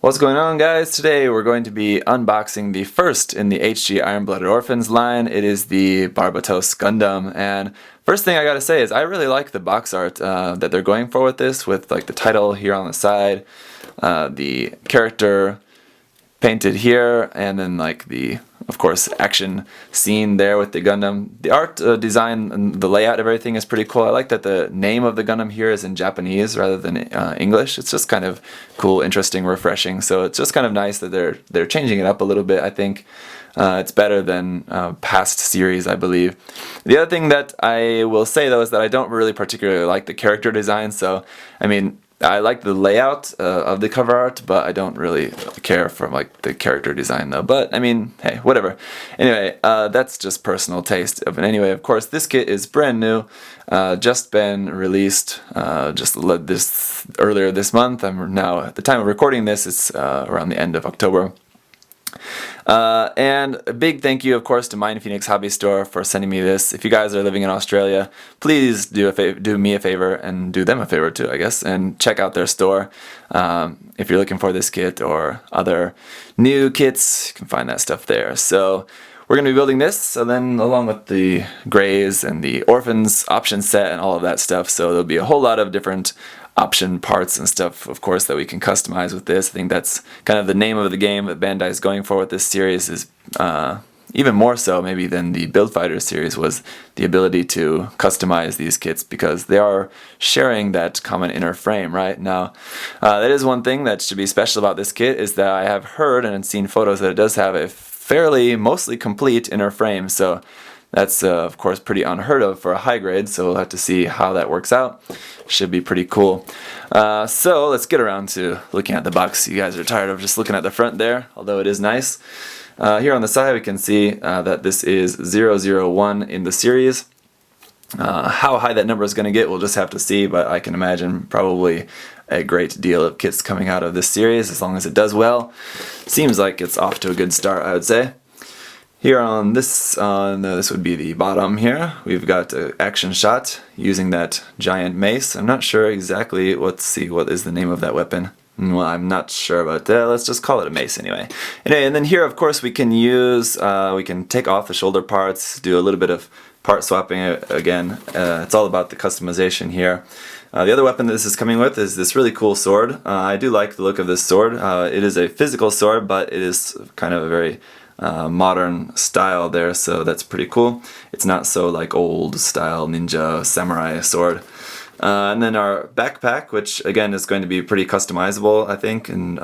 What's going on, guys? Today we're going to be unboxing the first in the HG Iron-Blooded Orphans line. It is the Barbatos Gundam, and first thing I gotta say is I really like the box art that they're going for with this, with like the title here on the side, the character painted here, and then like the, of course, action scene there with the Gundam. The art design and the layout of everything is pretty cool. I like that the name of the Gundam here is in Japanese rather than English. It's just kind of cool, interesting, refreshing. So it's just kind of nice that they're changing it up a little bit. I think it's better than past series, I believe. The other thing that I will say though is that I don't really particularly like the character design. So I mean, I like the layout of the cover art, but I don't really care for like the character design though. But I mean, hey, whatever. Anyway, that's just personal taste. But anyway, of course, this kit is brand new, just been released earlier this month. I'm now at the time of recording this, it's around the end of October. And a big thank you, of course, to MindFenix Hobby Store for sending me this. If you guys are living in Australia, please do me a favor and do them a favor too, I guess, and check out their store. If you're looking for this kit or other new kits, you can find that stuff there. So we're going to be building this, so then along with the Greys and the Orphans option set and all of that stuff. So there'll be a whole lot of different option parts and stuff, of course, that we can customize with this. I think that's kind of the name of the game that Bandai is going for with this series, is even more so maybe than the Build Fighters series, was the ability to customize these kits, because they are sharing that common inner frame, right? Now, that is one thing that should be special about this kit, is that I have heard and seen photos that it does have a fairly, mostly complete inner frame, so that's, of course, pretty unheard of for a high grade, so we'll have to see how that works out. Should be pretty cool. So let's get around to looking at the box. You guys are tired of just looking at the front there, although it is nice. Here on the side we can see that this is 001 in the series. How high that number is going to get, we'll just have to see, but I can imagine probably a great deal of kits coming out of this series, as long as it does well. Seems like it's off to a good start, I would say. Here on this, this would be the bottom here, we've got an action shot using that giant mace. I'm not sure exactly, let's see, what is the name of that weapon? Well, I'm not sure about that, let's just call it a mace anyway. Anyway, and then here, of course, we can use, we can take off the shoulder parts, do a little bit of part swapping again. It's all about the customization here. The other weapon that this is coming with is this really cool sword. I do like the look of this sword. It is a physical sword, but it is kind of a very modern style there, so that's pretty cool. It's not so like old style ninja samurai sword. And then our backpack, which again is going to be pretty customizable, I think, and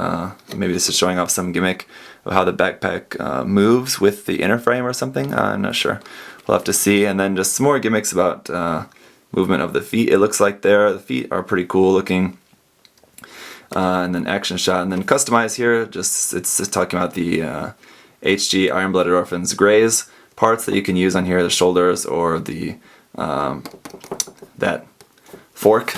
maybe this is showing off some gimmick of how the backpack moves with the inner frame or something. I'm not sure. We'll have to see. And then just some more gimmicks about movement of the feet. It looks like there, the feet are pretty cool looking. And then action shot, and then customize here. It's just talking about the HG Iron-Blooded Orphans Greys parts that you can use on here, the shoulders or the that fork.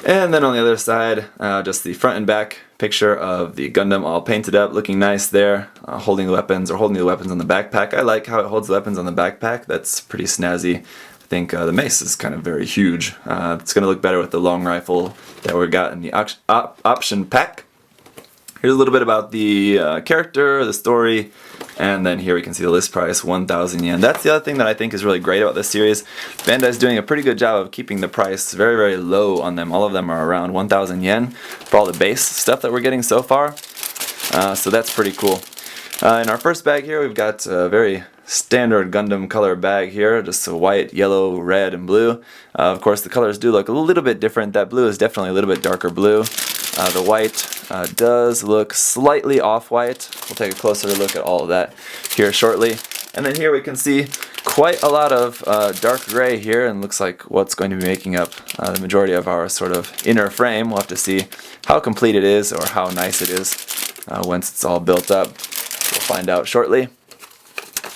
And then on the other side, just the front and back picture of the Gundam all painted up, looking nice there, holding the weapons or holding the weapons on the backpack. I like how it holds the weapons on the backpack. That's pretty snazzy. I think the mace is kind of very huge. It's going to look better with the long rifle that we got in the option pack. Here's a little bit about the character, the story, and then here we can see the list price, 1,000 yen. That's the other thing that I think is really great about this series. Bandai's doing a pretty good job of keeping the price very, very low on them. All of them are around 1,000 yen for all the base stuff that we're getting so far. So that's pretty cool. In our first bag here, we've got a very standard Gundam color bag here, just a white, yellow, red, and blue. Of course, the colors do look a little bit different. That blue is definitely a little bit darker blue. The white does look slightly off-white. We'll take a closer look at all of that here shortly. And then here we can see quite a lot of dark gray here, and looks like what's going to be making up the majority of our sort of inner frame. We'll have to see how complete it is or how nice it is once it's all built up. We'll find out shortly.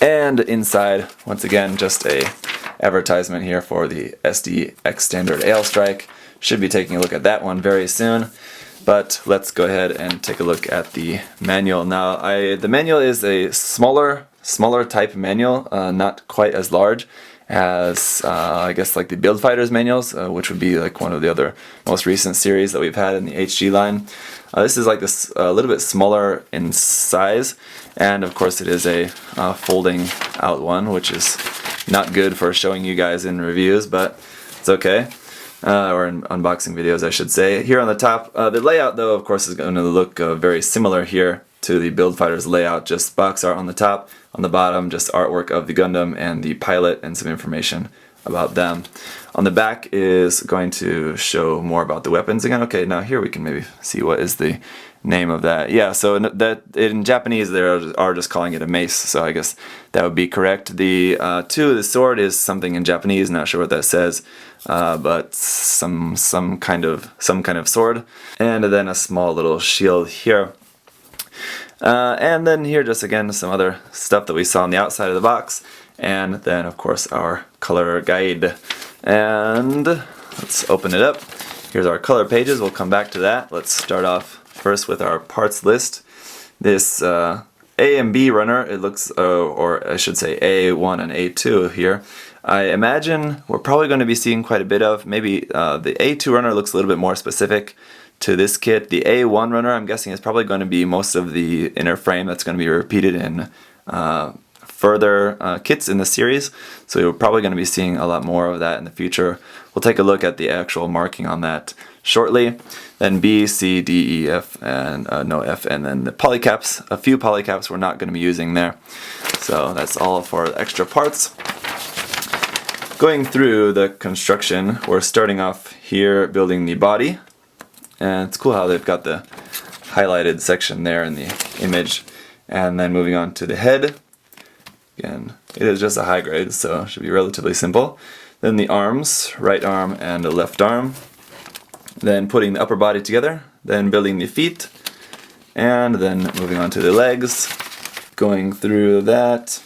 And inside, once again, just a advertisement here for the SDX Standard Ale Strike. Should be taking a look at that one very soon. But let's go ahead and take a look at the manual. Now, the manual is a smaller type manual, not quite as large has I guess like the Build Fighters manuals, which would be like one of the other most recent series that we've had in the HG line. This is like this a little bit smaller in size, and of course it is a folding out one, which is not good for showing you guys in reviews, but it's okay. Or in unboxing videos, I should say. Here on the top, the layout though, of course, is going to look very similar here to the Build Fighters layout, just box art on the top, on the bottom just artwork of the Gundam and the pilot and some information about them. On the back is going to show more about the weapons again. Okay, now here we can maybe see what is the name of that. Yeah, so that in Japanese they are just calling it a mace, so I guess that would be correct. The the sword is something in Japanese, not sure what that says, but some kind of sword, and then a small little shield here. And then here just again some other stuff that we saw on the outside of the box, and then of course our color guide. And let's open it up. Here's our color pages, we'll come back to that. Let's start off first with our parts list. This A and B runner, it looks, or I should say A1 and A2 here, I imagine we're probably going to be seeing quite a bit of. Maybe the A2 runner looks a little bit more specific to this kit. The A1 runner, I'm guessing, is probably going to be most of the inner frame that's going to be repeated in further kits in the series, so we're probably going to be seeing a lot more of that in the future. We'll take a look at the actual marking on that shortly. Then B, C, D, E, F, and no F, and then the polycaps. A few polycaps we're not going to be using there. So that's all for extra parts. Going through the construction, we're starting off here building the body. And it's cool how they've got the highlighted section there in the image. And then moving on to the head. Again, it is just a high grade, so it should be relatively simple. Then the arms, right arm and the left arm. Then putting the upper body together. Then building the feet. And then moving on to the legs. Going through that.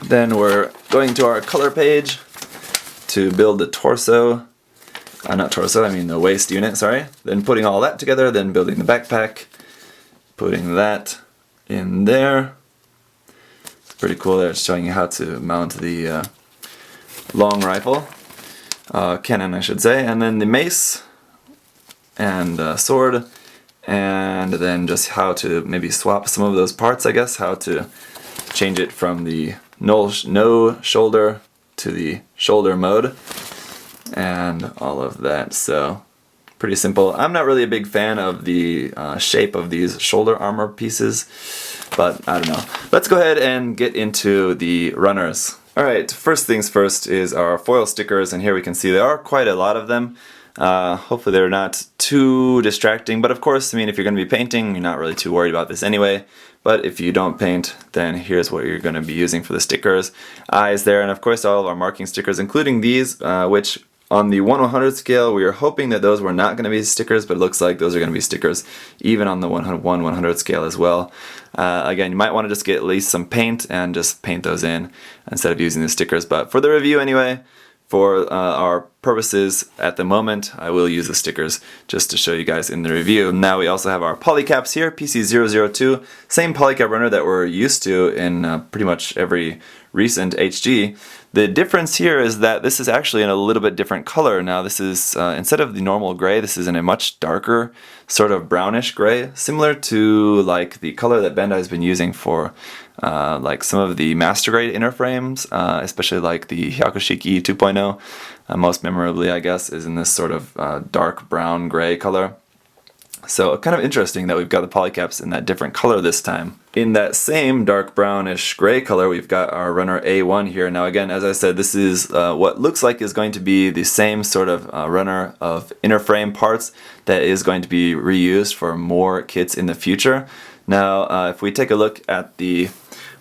Then we're going to our color page to build the torso. Not torso, I mean the waist unit, sorry. Then putting all that together, then building the backpack. Putting that in there. It's pretty cool there, it's showing you how to mount the long rifle. Cannon, I should say. And then the mace and sword. And then just how to maybe swap some of those parts, I guess. How to change it from the no shoulder to the shoulder mode. And all of that, so pretty simple. I'm not really a big fan of the shape of these shoulder armor pieces, but I don't know. Let's go ahead and get into the runners. Alright, first things first is our foil stickers, and here we can see there are quite a lot of them. Hopefully they're not too distracting, but of course, I mean, if you're going to be painting, you're not really too worried about this anyway. But if you don't paint, then here's what you're going to be using for the stickers. Eyes there, and of course all of our marking stickers, including these, which on the 1/100 scale, we were hoping that those were not going to be stickers, but it looks like those are going to be stickers even on the 1/100 scale as well. Again, you might want to just get at least some paint and just paint those in instead of using the stickers. But for the review anyway, for our purposes at the moment, I will use the stickers just to show you guys in the review. Now we also have our polycaps here, PC002, same polycap runner that we're used to in pretty much every recent HG. The difference here is that this is actually in a little bit different color. Now this is, instead of the normal gray, this is in a much darker, sort of brownish gray, similar to like the color that Bandai's been using for like some of the master grade inner frames, especially like the Hyakushiki 2.0, most memorably I guess, is in this sort of dark brown gray color. So kind of interesting that we've got the polycaps in that different color this time. In that same dark brownish gray color, we've got our runner A1 here. Now again, as I said, this is what looks like is going to be the same sort of runner of inner frame parts that is going to be reused for more kits in the future. Now if we take a look at the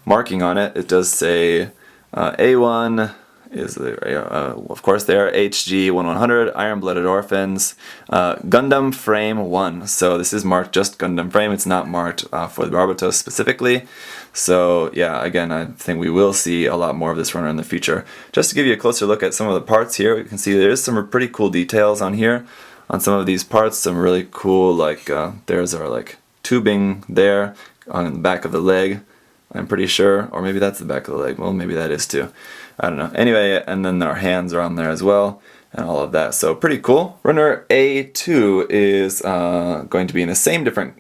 marking on it, it does say A1 is of course there, HG 1/100 Iron-Blooded Orphans, Gundam Frame 1. So this is marked just Gundam Frame, it's not marked for the Barbatos specifically. So yeah, again, I think we will see a lot more of this runner in the future. Just to give you a closer look at some of the parts here, you can see there's some pretty cool details on here. On some of these parts, some really cool, like there's our like tubing there on the back of the leg. I'm pretty sure, or maybe that's the back of the leg. Well, maybe that is too. I don't know. Anyway, and then our hands are on there as well, and all of that. So pretty cool. Runner A2 is going to be in the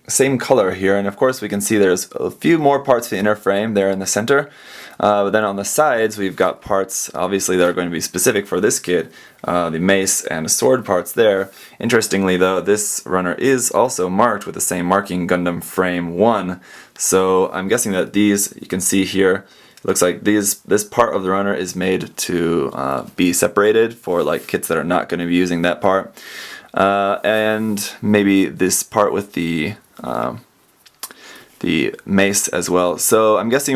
same color here, and of course we can see there's a few more parts of the inner frame there in the center. But then on the sides we've got parts obviously that are going to be specific for this kit, the mace and sword parts there. Interestingly though, this runner is also marked with the same marking, Gundam Frame 1. So I'm guessing that these, you can see here, it looks like this part of the runner is made to be separated for like kits that are not going to be using that part. And maybe this part with the mace as well. So I'm guessing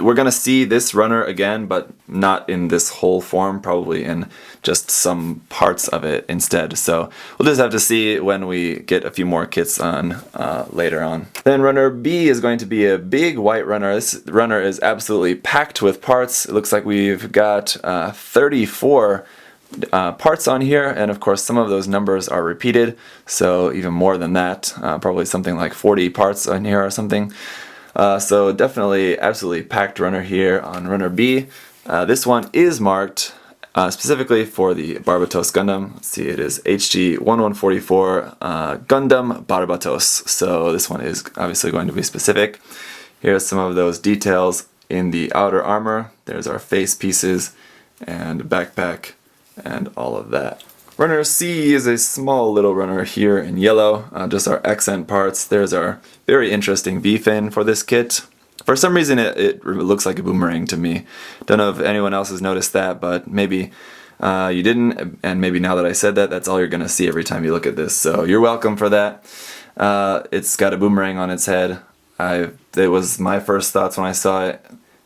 we're going to see this runner again, but not in this whole form, probably in just some parts of it instead. So we'll just have to see when we get a few more kits on later on. Then runner B is going to be a big white runner. This runner is absolutely packed with parts. It looks like we've got 34 parts on here, and of course some of those numbers are repeated, so even more than that, probably something like 40 parts on here or something. So definitely absolutely packed runner here on runner B. This one is marked specifically for the Barbatos Gundam. Let's see, it is HG 1144 Gundam Barbatos. So this one is obviously going to be specific. Here's some of those details in the outer armor. There's our face pieces and backpack and all of that. Runner C is a small little runner here in yellow, just our accent parts. There's our very interesting V-fin for this kit. For some reason it looks like a boomerang to me. Don't know if anyone else has noticed that, but maybe you didn't, and maybe now that I said that, that's all you're going to see every time you look at this. So you're welcome for that. It's got a boomerang on its head. It was my first thoughts when I saw it,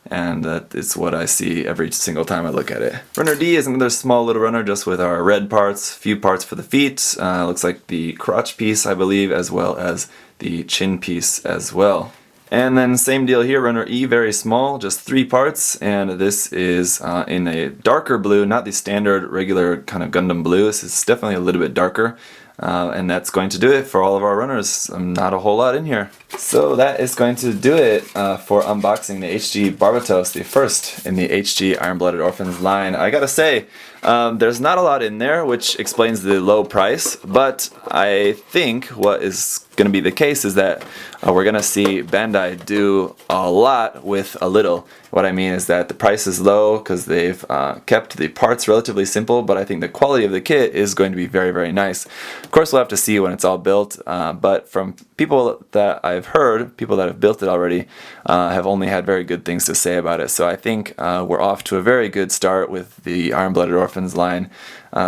and it's what I see every single time I look at it. Runner D is another small little runner just with our red parts, few parts for the feet, looks like the crotch piece I believe, as well as the chin piece as well. And then same deal here, runner E, very small, just 3 parts, and this is in a darker blue, not the standard regular kind of Gundam blue. This is definitely a little bit darker. And that's going to do it for all of our runners. Not a whole lot in here. So that is going to do it for unboxing the HG Barbatos, the first in the HG Iron-Blooded Orphans line. I gotta say, there's not a lot in there, which explains the low price, but I think what is going to be the case is that we're going to see Bandai do a lot with a little. What I mean is that the price is low because they've kept the parts relatively simple, but I think the quality of the kit is going to be very, very nice. Of course, we'll have to see when it's all built, but from people that I've heard, people that have built it already, have only had very good things to say about it. So I think we're off to a very good start with the Iron-Blooded Orphans line.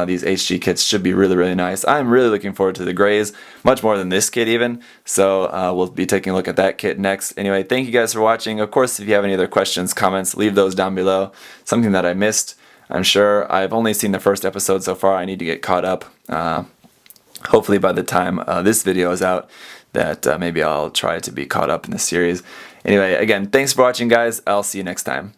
These HG kits should be really, really nice. I'm really looking forward to the grays, much more than this kit even. So we'll be taking a look at that kit next. Anyway, thank you guys for watching. Of course, if you have any other questions, comments, leave those down below. Something that I missed, I'm sure. I've only seen the first episode so far. I need to get caught up. Hopefully by the time this video is out, that maybe I'll try to be caught up in the series. Anyway, again, thanks for watching, guys. I'll see you next time.